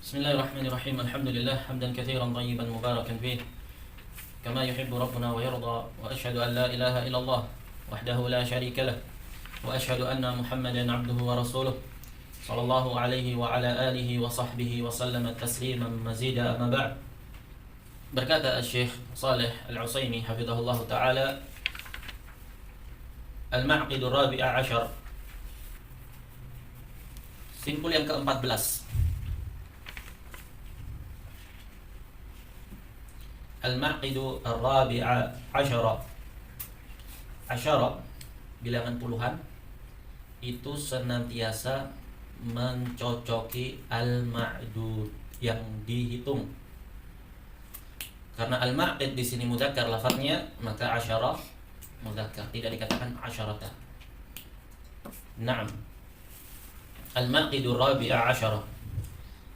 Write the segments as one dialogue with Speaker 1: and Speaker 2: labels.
Speaker 1: Bismillahirrahmanirrahim. Alhamdulillah hamdan katsiran tayyiban mubarakan fih kama yuhibbu rabbuna wa yarda wa asyhadu an la ilaha illallah wahdahu la syarika lah wa asyhadu anna Muhammadan abduhu wa rasuluh sallallahu alaihi wa ala alihi wa sahbihi wa sallama tasliman mazida amma ba'd. Berkata Syekh Shalih Al-Utsaimin hafizahullah taala, Al-Ma'qid Ar-Rabi' Ashar, simpul yang ke-14. Al-Maqidu Ar-Rabi'a Asyara. Asyara, bilangan puluhan, itu senantiasa mencocoki al-ma'dud, yang dihitung. Karena al-ma'qid di sini mudzakkar lafadznya, maka asyara mudzakkar, tidak dikatakan asyarata. Naam. Al-Maqidu Ar-Rabi'a Asyara,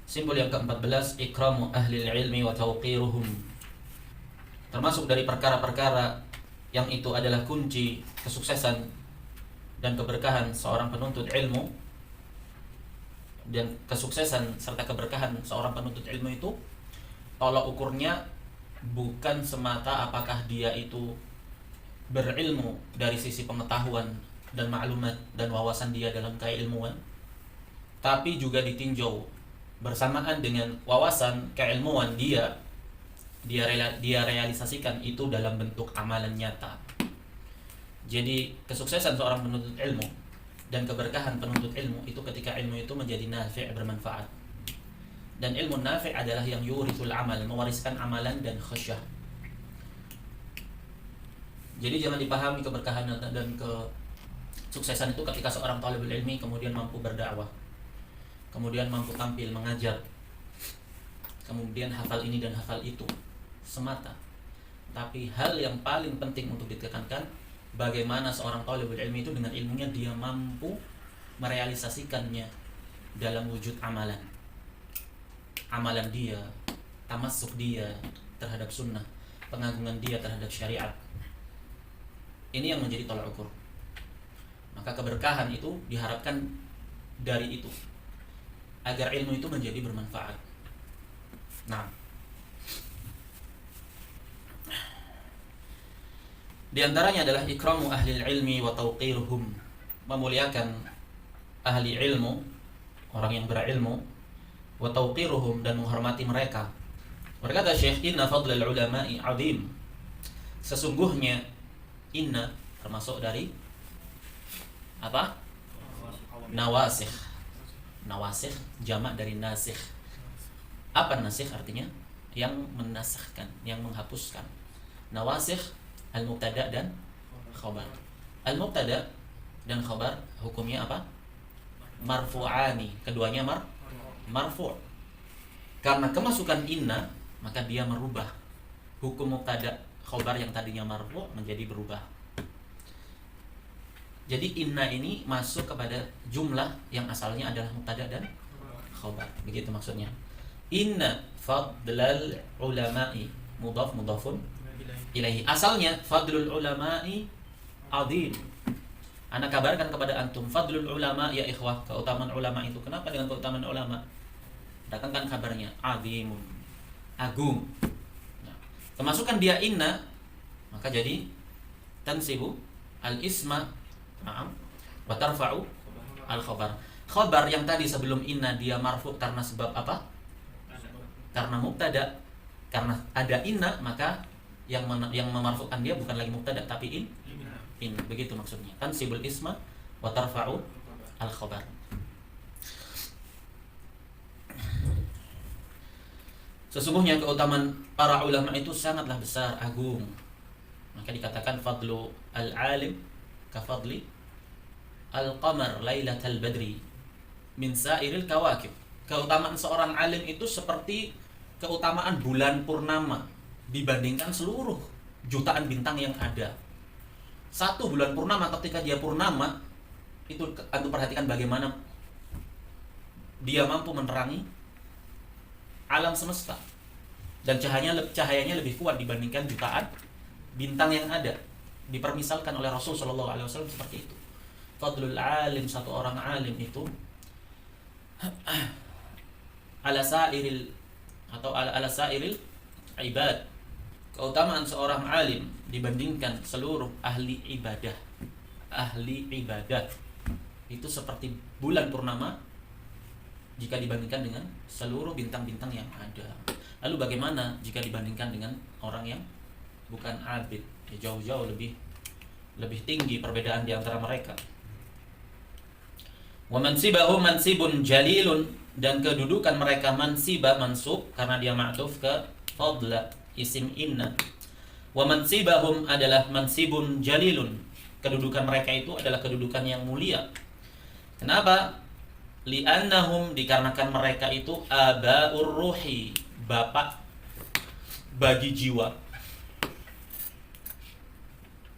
Speaker 1: simpul yang ke-14, ikramu ahli ilmi wa tawqiruhum. Termasuk dari perkara-perkara yang itu adalah kunci kesuksesan dan keberkahan seorang penuntut ilmu, dan kesuksesan serta keberkahan seorang penuntut ilmu itu tolak ukurnya bukan semata apakah dia itu berilmu dari sisi pengetahuan dan maklumat dan wawasan dia dalam keilmuan, tapi juga ditinjau bersamaan dengan wawasan keilmuan dia realisasikan itu dalam bentuk amalan nyata. Jadi kesuksesan seorang penuntut ilmu dan keberkahan penuntut ilmu itu ketika ilmu itu menjadi nafi', bermanfaat. Dan ilmu nafi' adalah yang yurithul amal, mewariskan amalan dan khasyah. Jadi jangan dipahami keberkahan dan kesuksesan itu ketika seorang talibul ilmi kemudian mampu berdakwah, kemudian mampu tampil mengajar, kemudian hafal ini dan hafal itu semata. Tapi hal yang paling penting untuk ditekankan, bagaimana seorang talibul ilmi itu dengan ilmunya dia mampu merealisasikannya dalam wujud amalan. Amalan dia, tamassuk dia terhadap sunnah, pengagungan dia terhadap syariat. Ini yang menjadi tolak ukur. Maka keberkahan itu diharapkan dari itu, agar ilmu itu menjadi bermanfaat. Nah, di antaranya adalah ikramu ahli ilmi wa tawqiruhum, memuliakan ahli ilmu, orang yang berilmu, wa tawqiruhum, dan menghormati mereka. Berkata Syekh, inna fadlal ulama'i azim, sesungguhnya inna termasuk dari apa? Nawasikh. Nawasikh jamak dari nasikh. Apa nasikh artinya? Yang menasahkan, yang menghapuskan. Nawasikh al-mubtada dan khabar. Al-mubtada dan khabar hukumnya apa? Marfu'ani, keduanya marfu'. Karena kemasukan inna, maka dia merubah hukum mubtada khabar yang tadinya marfu' menjadi berubah. Jadi inna ini masuk kepada jumlah yang asalnya adalah mubtada dan khabar. Begitu maksudnya. Inna fadlal ulama'i, mudhaf mudhafun ilaihi. Asalnya fadlul ulama'i azim. Ana kabarkan kepada antum fadlul ulama ya ikhwah, keutamaan ulama itu. Kenapa dengan keutamaan ulama? Datangkan kabarnya azimun, agung. Nah, kemasukan dia inna, maka jadi tansibu al-isma, na'am, wa tarfa'u al-khabar. Khabar yang tadi sebelum inna dia marfu karena sebab apa? Karena mubtada. Karena ada inna, maka yang memarfukan dia bukan lagi mubtada tapi in. Begitu maksudnya. Tansibul isma wa tarfa'u al-khabar. Sesungguhnya keutamaan para ulama itu sangatlah besar, agung. Maka dikatakan fadlu al-alim ka fadli al-qamar lailatal badri min sa'iril kawakib. Keutamaan seorang alim itu seperti keutamaan bulan purnama dibandingkan seluruh jutaan bintang yang ada. Satu bulan purnama, ketika dia purnama, itu antum perhatikan bagaimana dia mampu menerangi alam semesta, dan cahayanya lebih kuat dibandingkan jutaan bintang yang ada. Dipermisalkan oleh Rasul Shallallahu Alaihi Wasallam seperti itu. Fadlul alim, satu orang alim itu ala sairil ala sairil ibad. Keutamaan seorang alim dibandingkan seluruh ahli ibadah. Ahli ibadah itu seperti bulan purnama jika dibandingkan dengan seluruh bintang-bintang yang ada. Lalu bagaimana jika dibandingkan dengan orang yang bukan abid? Ya, jauh-jauh lebih tinggi perbedaan di antara mereka. Wa mansibahu mansibun jalilun, dan kedudukan mereka mansibah mansub karena dia ma'tuf ke fadla isim inna. Wa mansibahum adalah mansibun jalilun, kedudukan mereka itu adalah kedudukan yang mulia. Kenapa? Li'annahum, dikarenakan mereka itu abaur ruhi, bapak bagi jiwa.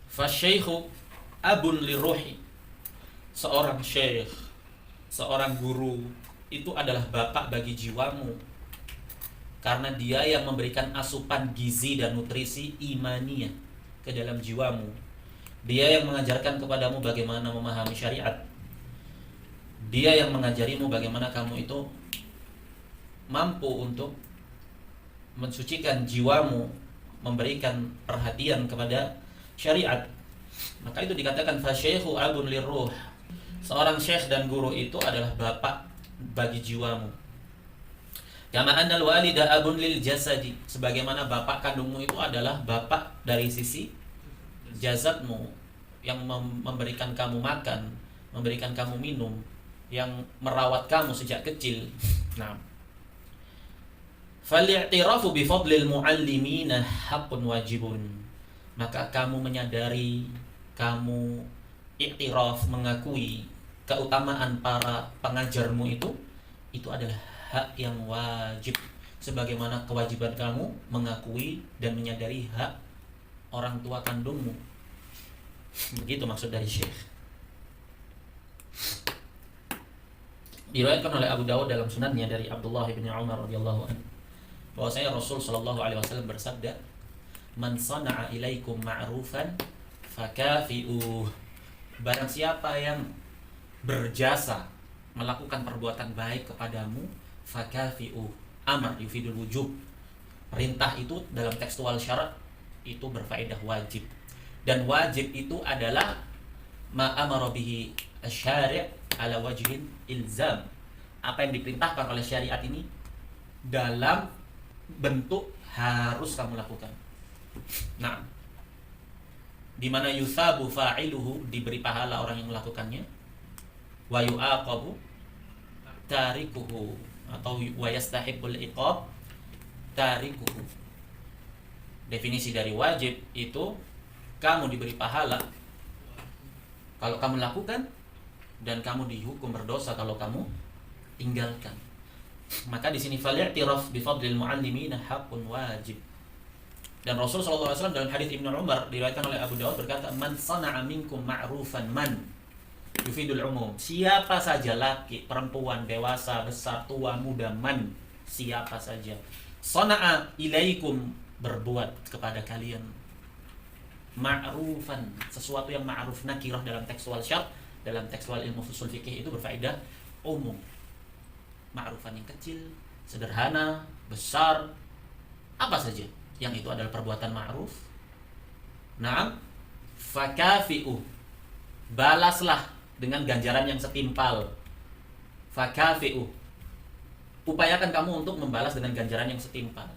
Speaker 1: Fasyaikhu abun liruhi, seorang syekh, seorang guru itu adalah bapak bagi jiwamu, karena dia yang memberikan asupan gizi dan nutrisi imaniyah ke dalam jiwamu. Dia yang mengajarkan kepadamu bagaimana memahami syariat. Dia yang mengajarimu bagaimana kamu itu mampu untuk mensucikan jiwamu, memberikan perhatian kepada syariat. Maka itu dikatakan fasyaikhu abun liruh, seorang syekh dan guru itu adalah bapak bagi jiwamu. Kama annal walida abun lil jasadi, sebagaimana bapak kandungmu itu adalah bapak dari sisi jasadmu, yang memberikan kamu makan, memberikan kamu minum, yang merawat kamu sejak kecil. Nah, fal-i'tirafu bi fadlil muallimina haqqun wajibun, maka kamu menyadari, kamu i'tiraf, mengakui keutamaan para pengajarmu itu adalah hak yang wajib, sebagaimana kewajiban kamu mengakui dan menyadari hak orang tua kandungmu. Begitu maksud dari syekh. Diriwayatkan oleh Abu Dawud dalam sunannya dari Abdullah bin Umar radhiyallahu anhu bahwasanya Rasul sallallahu alaihi wasallam bersabda, "Man sana'a ilaikum ma'rufan fakafi'uh." Barang siapa yang berjasa melakukan perbuatan baik kepadamu, fakafi'uh. Amar yufidul wujub. Perintah itu dalam tekstual syarat itu berfaedah wajib. Dan wajib itu adalah ma amara bihi asy-syari' ala wajhin ilzam. Apa yang diperintahkan oleh syariat ini dalam bentuk harus kamu lakukan. Nah, di mana yusabu fa'iluhu, diberi pahala orang yang melakukannya, wa yu'aqabu tarikuhu, atau wa yastahibbul iqab tarikuhu. Definisi dari wajib itu kamu diberi pahala kalau kamu lakukan, dan kamu dihukum berdosa kalau kamu tinggalkan. Maka di sini fal-i'tiraf bi fadlil muallimina haqqun wajib. Dan Rasul sallallahu alaihi wasallam dalam hadis Ibnu Umar diriwayatkan oleh Abu Dawud berkata, "Man sana'a minkum ma'rufan," man yufidul umum, siapa saja, laki, perempuan, dewasa, besar, tua, muda, man, siapa saja, sana'a ilaikum, berbuat kepada kalian, ma'rufan, sesuatu yang ma'ruf, nakirah dalam tekstual syarh, dalam tekstual ilmu ushul fikih itu berfaedah umum. Ma'rufan yang kecil, sederhana, besar, apa saja yang itu adalah perbuatan ma'ruf. Naam, fakafi'u, balaslah dengan ganjaran yang setimpal. Fakafi'u, upayakan kamu untuk membalas dengan ganjaran yang setimpal.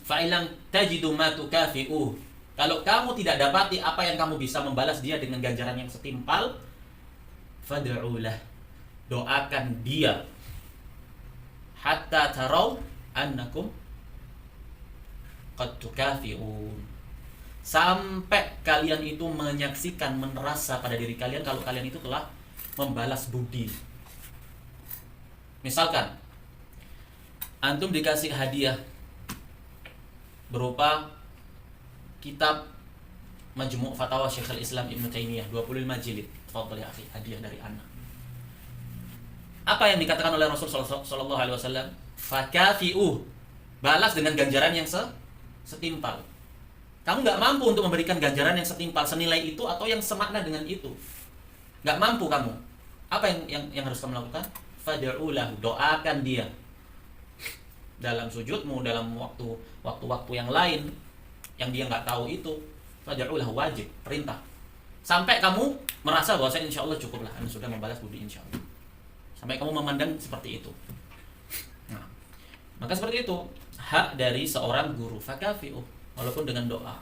Speaker 1: Fa'ilam tajidu ma tukafi'u, kalau kamu tidak dapati apa yang kamu bisa membalas dia dengan ganjaran yang setimpal, fad'ulah, doakan dia, hatta tarau annakum qad tukafi'un, sampai kalian itu menyaksikan, merasa pada diri kalian kalau kalian itu telah membalas budi. Misalkan antum dikasih hadiah berupa kitab Majmu' Fatawa Syekhul Islam Ibnu Taimiyah 25 jilid. Tafadhal ya akhi, hadiah dari anak. Apa yang dikatakan oleh Rasul sallallahu alaihi wasallam? Fakafi'u, balas dengan ganjaran yang setimpal. Kamu nggak mampu untuk memberikan ganjaran yang setimpal, senilai itu atau yang semakna dengan itu. Nggak mampu kamu. Apa yang harus kamu lakukan? fad'u lahu, doakan dia. Dalam sujudmu, dalam waktu-waktu yang lain yang dia nggak tahu itu, fad'u lahu, wajib, perintah. Sampai kamu merasa bahwa insya Allah cukuplah, Anda sudah membalas budi insya Allah. Sampai kamu memandang seperti itu. Nah, maka seperti itu hak dari seorang guru, fakafi'u, walaupun dengan doa.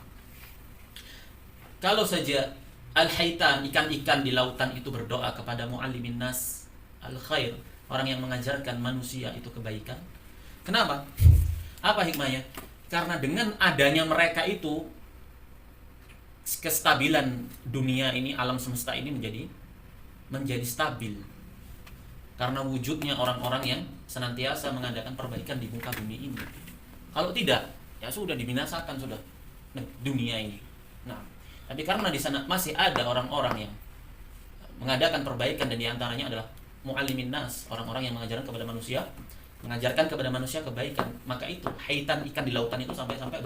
Speaker 1: Kalau saja al-haitan, ikan-ikan di lautan itu berdoa kepada muallimin nas al-khair, orang yang mengajarkan manusia itu kebaikan. Kenapa? Apa hikmahnya? Karena dengan adanya mereka itu, kestabilan dunia ini, alam semesta ini menjadi stabil. Karena wujudnya orang-orang yang senantiasa mengadakan perbaikan di muka bumi ini. Kalau tidak, ya sudah dibinasakan sudah dunia ini. Nah, tapi karena di sana masih ada orang-orang yang mengadakan perbaikan, dan diantaranya adalah muallimin nas, orang-orang yang mengajarkan kepada manusia kebaikan, maka itu haitan, ikan di lautan itu sampai-sampai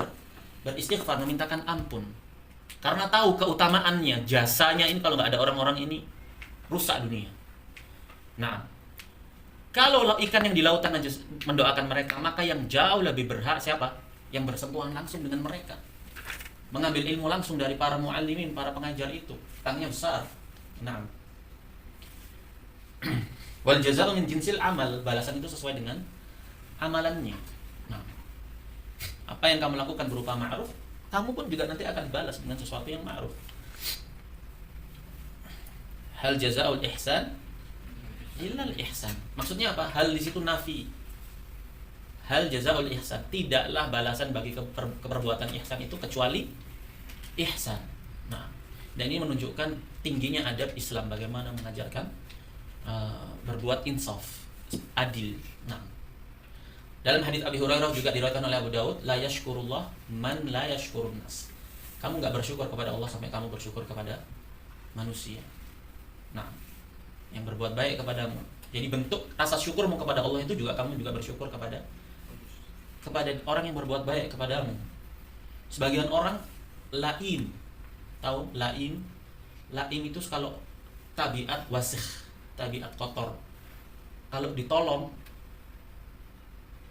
Speaker 1: beristighfar, memintakan ampun. Karena tahu keutamaannya, jasanya ini kalau nggak ada orang-orang ini rusak dunia. Nah, kalau ikan yang di lautan aja mendoakan mereka, maka yang jauh lebih berhak siapa? Yang bersentuhan langsung dengan mereka, mengambil ilmu langsung dari para muallimin, para pengajar itu, tangnya besar. Nah, wal jazaa'u min jinsil amal, balasan itu sesuai dengan amalannya. Nah, apa yang kamu lakukan berupa ma'ruf, kamu pun juga nanti akan balas dengan sesuatu yang ma'ruf. Hal jazaa'ul ihsan illal ihsan. Maksudnya apa? Hal di situ nafi. Hal jazaa'ul ihsan, tidaklah balasan bagi keperbuatan ihsan itu kecuali ihsan. Nah, dan ini menunjukkan tingginya adab Islam, bagaimana mengajarkan berbuat insaf, adil. Nah, dalam hadits Abi Hurairah juga diriwayatkan oleh Abu Daud, la yashkurullah man la yashkurun nas. Kamu enggak bersyukur kepada Allah sampai kamu bersyukur kepada manusia. Nah, yang berbuat baik kepadamu. Jadi bentuk rasa syukurmu kepada Allah itu juga kamu juga bersyukur kepada orang yang berbuat baik kepadamu. Sebagian orang laim. Tahu laim? Laim itu kalau tabiat wasikh, tabiat kotor. Kalau ditolong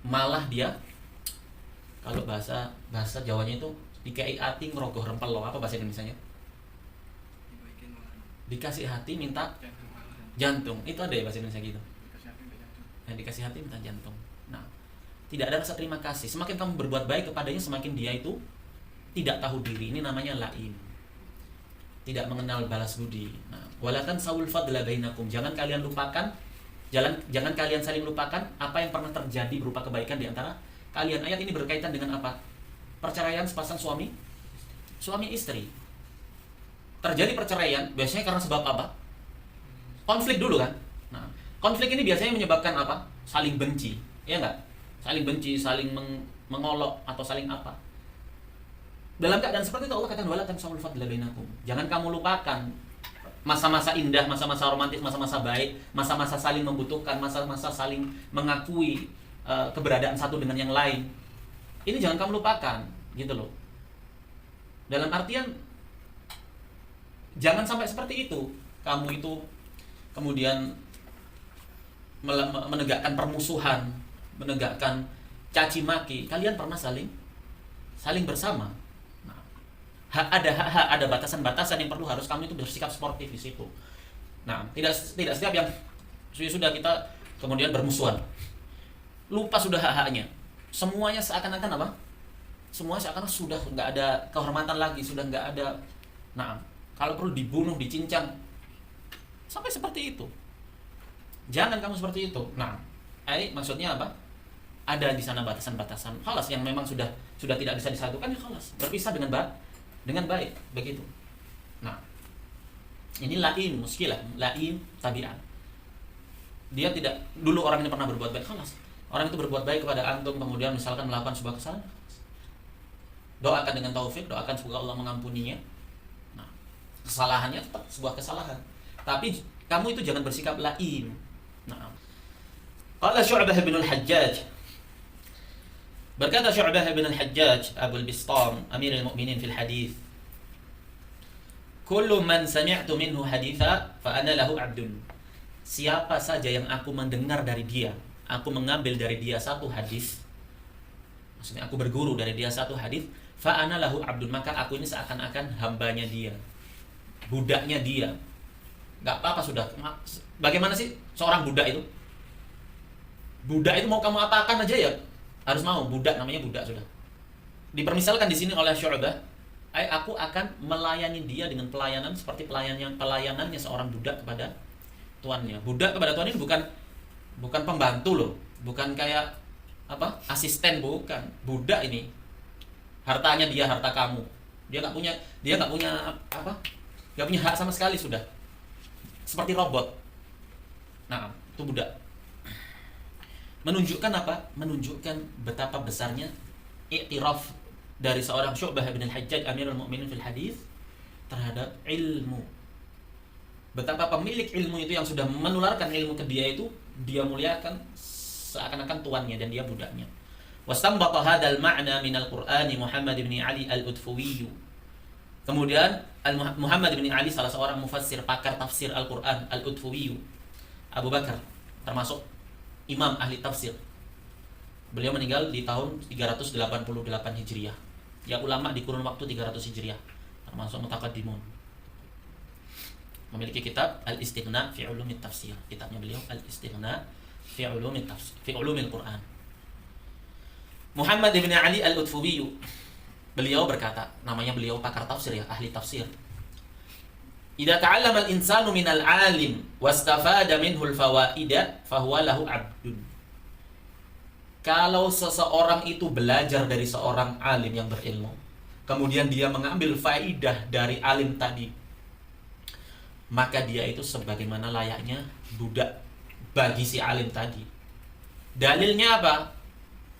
Speaker 1: malah dia, kalau bahasa Jawanya itu dikai hati ngerogoh rempel loh. Apa bahasa Indonesianya? Dikasih hati minta jantung. Itu ada ya bahasa Indonesia gitu. Yang dikasih hati minta jantung. Nah, tidak ada rasa terima kasih. Semakin kamu berbuat baik kepadanya, semakin dia itu tidak tahu diri. Ini namanya laim. Tidak mengenal balas budi. Nah, walatan saul fadla bainakum. Jangan kalian lupakan, jangan kalian saling lupakan apa yang pernah terjadi berupa kebaikan di antara kalian. Ayat ini berkaitan dengan apa? Perceraian sepasang suami istri. Terjadi perceraian biasanya karena sebab apa? Konflik dulu kan. Nah, konflik ini biasanya menyebabkan apa? Saling benci, ya enggak? Saling benci, saling mengolok atau saling apa? Dalam keadaan seperti itu Allah katakan wala tansawul fadla bainakum. Jangan kamu lupakan masa-masa indah, masa-masa romantis, masa-masa baik, masa-masa saling membutuhkan, masa-masa saling mengakui keberadaan satu dengan yang lain. Ini jangan kamu lupakan, gitu loh. Dalam artian jangan sampai seperti itu. Kamu itu kemudian menegakkan permusuhan, menegakkan caci maki. Kalian pernah saling bersama. Nah, ada batasan-batasan yang perlu harus kamu itu bersikap sportif di situ. Nah, tidak setiap yang sudah kita kemudian bermusuhan, lupa sudah hak-haknya. Semuanya seakan-akan apa? Semua seakan-akan sudah nggak ada kehormatan lagi, sudah nggak ada. Nah, kalau perlu dibunuh, dicincang. Sampai seperti itu. Jangan kamu seperti itu. Nah, maksudnya apa? Ada di sana batasan-batasan. Khalas yang memang sudah tidak bisa disatukan, ya khalas. Berpisah dengan baik, begitu. Nah, ini lain muskilah, lain tabiat. Dia tidak, dulu orang ini pernah berbuat baik, khalas. Orang itu berbuat baik kepada antum, kemudian misalkan melakukan sebuah kesalahan. Doakan dengan taufik, doakan semoga Allah mengampuninya. Nah, kesalahannya tetap sebuah kesalahan. Tapi kamu itu jangan bersikap lain. Nah, qala Syu'bah bin al-Hajjaj, berkata Syu'bah bin al-Hajjaj Abu al-Bistam Amirul Mukminin fil hadis, kullu man sami'tu minhu haditha fa ana lahu 'abdun. siapa saja yang aku mendengar dari dia, aku mengambil dari dia satu hadis, maksudnya aku berguru dari dia satu hadis, fa ana lahu abdun, maka aku ini seakan-akan hambanya dia, budaknya dia. Gak apa-apa sudah. Bagaimana sih seorang budak itu? Budak itu mau kamu apakan aja ya harus mau. Budak, namanya budak sudah. Dipermisalkan di sini oleh Syu'bah, aku akan melayani dia dengan pelayanan seperti pelayanannya seorang budak kepada tuannya. Budak kepada tuannya bukan pembantu loh, bukan kayak apa asisten, bukan. Budak ini hartanya dia, harta kamu. Dia nggak punya apa? Nggak punya hak sama sekali sudah. Seperti robot. Nah, itu budak. Menunjukkan apa? Menunjukkan betapa besarnya i'tiraf dari seorang Syu'bah bin al-Hajjaj Amirul Mukminin fil hadis terhadap ilmu. Betapa pemilik ilmu itu yang sudah menularkan ilmu ke dia itu dia muliakan seakan-akan tuannya dan dia budaknya. Wastanbata hadzal ma'na min al-Qur'ani Muhammad bin Ali al-Udfuwi. Kemudian Muhammad bin Ali, salah seorang mufassir, pakar tafsir Al-Qur'an, Al-Udfuwi, Abu Bakar, termasuk imam ahli tafsir. Beliau meninggal di tahun 388 Hijriah. Ya, ulama di kurun waktu 300 Hijriah, termasuk mutaqaddimun. Memiliki kitab Al-Istighna fi Ulumit Tafsir. Kitabnya beliau Al-Istighna fi Ulumit Tafsir, fi Ulumil Qur'an. Muhammad bin Ali Al-Udfuwi, beliau berkata, namanya beliau pakar tafsir ya, ahli tafsir. Idza ta'allama al-insanu minal 'alim wastafada minhu al-fawaida fahuwa lahu 'abdun. Kalau seseorang itu belajar dari seorang alim yang berilmu, kemudian dia mengambil faidah dari alim tadi, maka dia itu sebagaimana layaknya budak bagi si alim tadi. Dalilnya apa?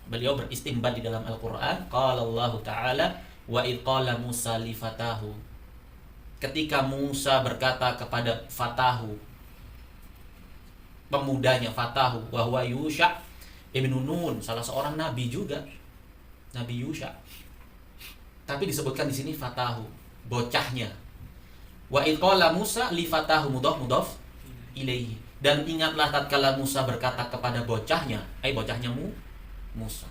Speaker 1: Beliau beristinbat di dalam Al-Qur'an, qala Allah Ta'ala wa id qala Musa li fatahu. Ketika Musa berkata kepada fatahu, pemudanya fatahu, wa huwa Yusha ibn Nun, salah seorang nabi juga, Nabi Yusha. Tapi disebutkan di sini fatahu, bocahnya. Wa id qala Musa li fatahu, mudhaf ilaihi. Dan ingatlah tatkala Musa berkata kepada bocahnya, bocahnya Musa.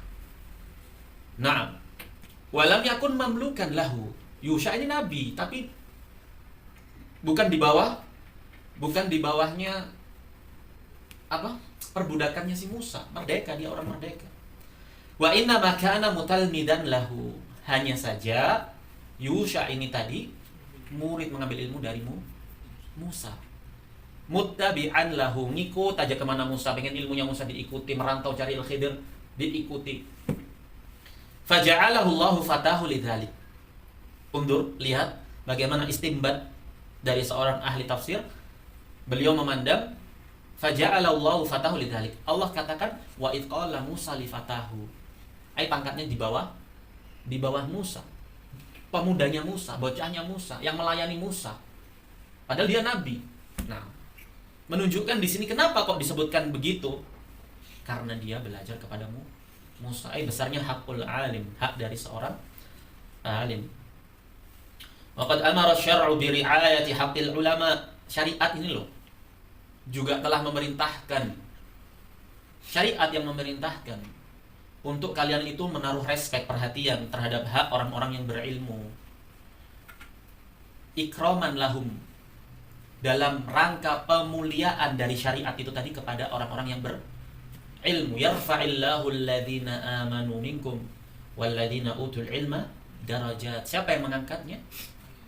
Speaker 1: Naam. Walam yakun mamlukan lahu. Yusha ini nabi, tapi bukan di bawahnya apa? Perbudakannya si Musa. Merdeka, dia orang merdeka. Wa inna ma kana mutalmidan lahu. Hanya saja Yusha ini tadi murid mengambil ilmu dari Musa. Muttabi'an lahu, ngikut aja kemana Musa, pengen ilmunya Musa diikuti, merantau cari Al-Khidir diikuti. Faja'alahu Allahu fatahu lidzalik. Undur, lihat bagaimana istinbat dari seorang ahli tafsir. Beliau memandang faja'alahu Allahu fatahu lidzalik. Allah katakan wa id qala Musa li fatahu. Pangkatnya di bawah Musa. Pemudanya Musa, bocahnya Musa yang melayani Musa. Padahal dia nabi. Nah, menunjukkan di sini kenapa kok disebutkan begitu? Karena dia belajar kepada Musa. Besarnya hakul alim, hak dari seorang alim. Waqad amara syar'u bi ri'ayati haqqil ulama. Syariat ini loh juga telah memerintahkan, syariat yang memerintahkan untuk kalian itu menaruh respek, perhatian terhadap hak orang-orang yang berilmu. Ikraman lahum, dalam rangka pemuliaan dari syariat itu tadi kepada orang-orang yang berilmu. Yarfa'illahu alladhina amanu minkum walladhina utul ilma darajat. Siapa yang mengangkatnya?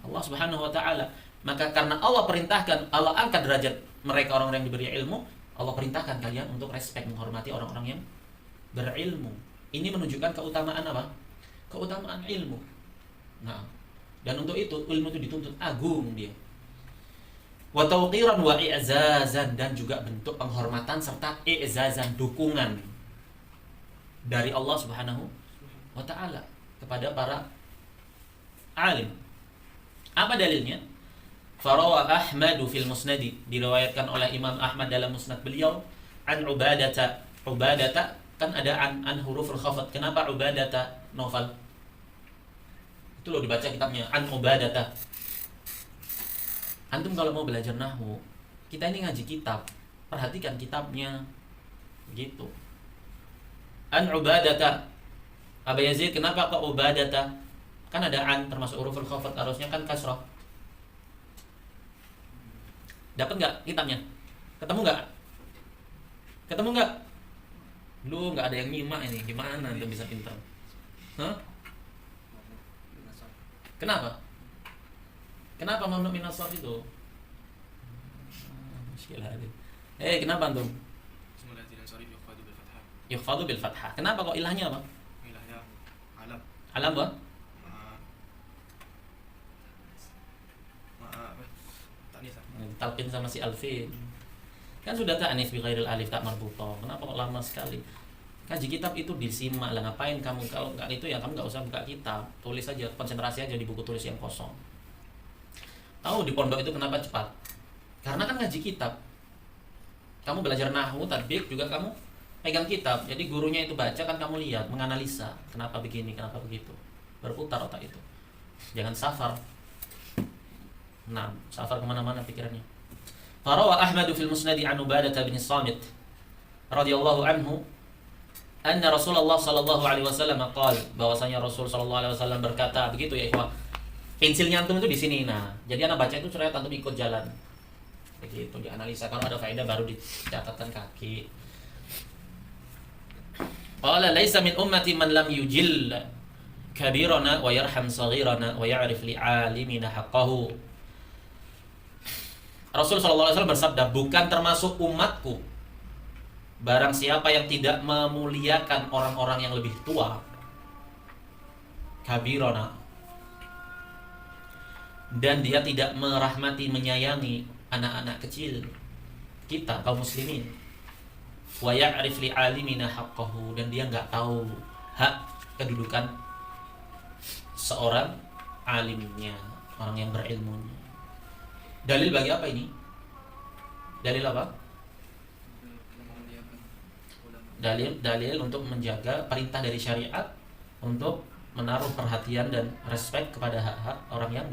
Speaker 1: Allah Subhanahu wa taala. Maka karena Allah perintahkan, Allah angkat derajat mereka orang-orang yang diberi ilmu, Allah perintahkan kalian untuk respek, menghormati orang-orang yang berilmu. Ini menunjukkan keutamaan apa? Keutamaan ilmu. Nah, dan untuk itu ilmu itu dituntut agung dia. Wa tawqiran wa i'zazan, dan juga bentuk penghormatan serta i'zazan, dukungan dari Allah Subhanahu wa taala kepada para alim. Apa dalilnya? Farawa Ahmadu fil Musnadi, diriwayatkan oleh Imam Ahmad dalam musnad beliau, an Ubadata. Ubadata kan ada an huruful khafat. Kenapa Ubadata novel? Itu loh dibaca kitabnya an Ubadata. Antum kalau mau belajar nahwu, kita ini ngaji kitab. perhatikan kitabnya. Begitu. An Ubadata. Aba Yazid, kenapa kok Ubadata? Kan ada an termasuk huruful khafat, harusnya kan kasrah. Dapat nggak kitabnya? Ketemu nggak? Ketemu nggak? Lu nggak ada yang nyimak ini, gimana anda bisa pintar? Hah? Kenapa? Kenapa mamnu min as-sarf itu? Muskilah ini. Kenapa antum? Yukhfadu bil fathah. Kenapa kok ilahnya apa?
Speaker 2: Ilahnya alam.
Speaker 1: Alam apa? Talqin sama si Alfin. Kan sudah ta'anis bi ghairil alif tak marbuthah. Kenapa kok lama sekali? Kaji kitab itu disimak lah, ngapain kamu? Kalau enggak itu ya kamu enggak usah buka kitab. Tulis aja, konsentrasi aja di buku tulis yang kosong. Tahu di pondok itu kenapa cepat? Karena kan ngaji kitab. Kamu belajar nahwu, tadbik juga kamu pegang kitab. Jadi gurunya itu baca kan kamu lihat, menganalisa kenapa begini, kenapa begitu. Berputar otak itu. Jangan safar. Nah, safar kemana-mana pikirannya. Farawa Ahmad fil Musnad an Ubadah bin Samit radhiyallahu anhu anna Rasulullah sallallahu alaihi wasallam qala, bahwasanya Rasul sallallahu alaihi wasallam berkata, begitu ya ikhwah. Pensilnya antum itu di sini. Nah, jadi anak baca itu cerita antum ikut jalan. Begitu dianalisa, kalau ada faedah baru dicatatkan kaki. Qala laisa min ummati man lam yujil kabirana wa yarham saghirana wa ya'rif li'alimina haqqahu. Rasul sallallahu alaihi wasallam bersabda, bukan termasuk umatku barang siapa yang tidak memuliakan orang-orang yang lebih tua, kabirana, dan dia tidak merahmati, menyayangi anak-anak kecil kita kaum muslimin, wa ya'rif li alimina haqqahu, dan dia enggak tahu hak kedudukan seorang alimnya, orang yang berilmunya. Dalil bagi apa ini? Dalil apa? Dalil untuk menjaga perintah dari syariat, untuk menaruh perhatian dan respek kepada hak-hak orang yang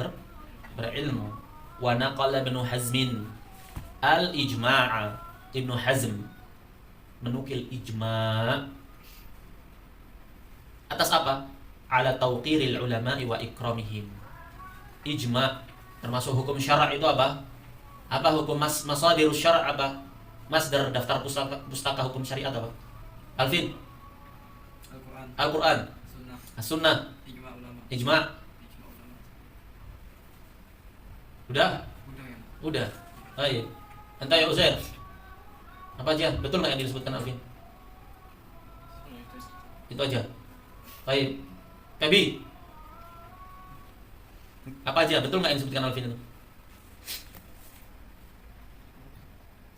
Speaker 1: berilmu. Wa naqala Ibnu Hazmin al-ijma'a. Ibnu Hazm menukil ijma' atas apa? Ala tauqiril ulama'i wa ikramihim. Ijma' termasuk hukum syara' itu apa? Apa hukum masadirus syara' apa? Masdar daftar pustaka hukum syariat apa? Alvin? Al-Quran. As-Sunnah. Ijma'. Udah? Udah. Baik. Entah ya Uzair. Apa aja? Betul nggak yang disebutkan Alvin? Itu aja. Baik. Pebi. Apa aja? Betul nggak yang disebutkan Alvin itu?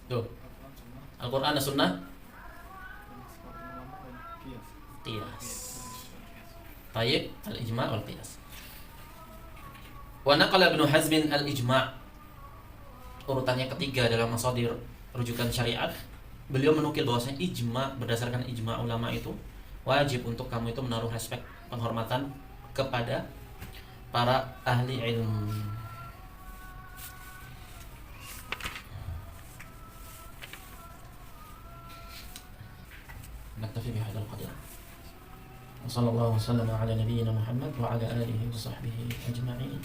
Speaker 1: Tuh. Al-Quran, As-Sunnah, Qiyas. Tayyib, Al-Ijma' wal Qiyas. Wa naqala Ibnu Hazmin al-Ijma'. Urutannya ketiga dalam masadir rujukan syariat. Beliau menukil bahwasanya ijma', berdasarkan ijma' ulama itu wajib untuk kamu itu menaruh respek, penghormatan kepada para ahli ilmu. نكتفي بهذا القدر وصلى الله وسلم على نبينا محمد وعلى آله وصحبه أجمعين.